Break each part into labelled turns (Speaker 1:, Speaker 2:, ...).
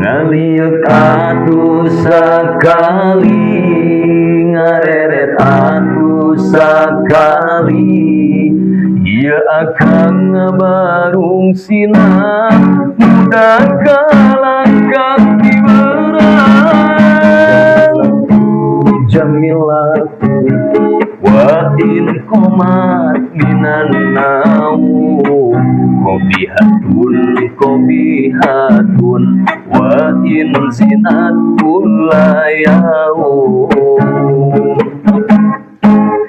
Speaker 1: Ngaliuk atuh sakali, ngareret atuh sakali, ieu akang ngabarung sinan mudah kalangkang ti beurang. Jamilah wa in komat minan naum, kobihatun wa in zinatun layau.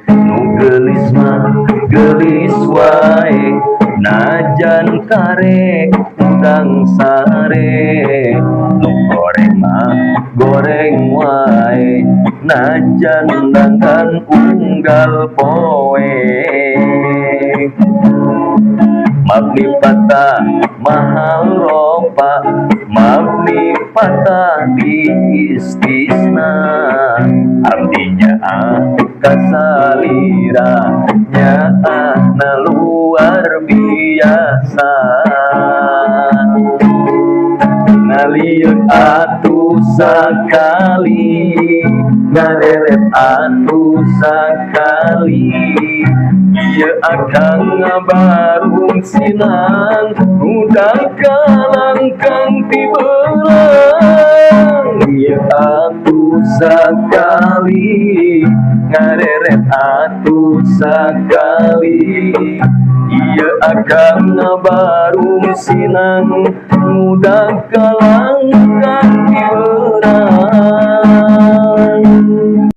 Speaker 1: Nu geulis mah geulis wae, najan karek udang sare. Nu goreng mah goreng wae, najan dangkan unggal poe. Mabni patah mahal ropa, mabni patah di istisna, artinya kasalira nyatana luar biasa. Ngaliuk atuh sakali, ngareret atuh sakali, ieu akang ngabarung sinan mudah kalangkang ti beurang. Ieu atuh sakali, ngareret atuh sakali, ieu akang ngabarung sinan mudah kalangkang ti beurang.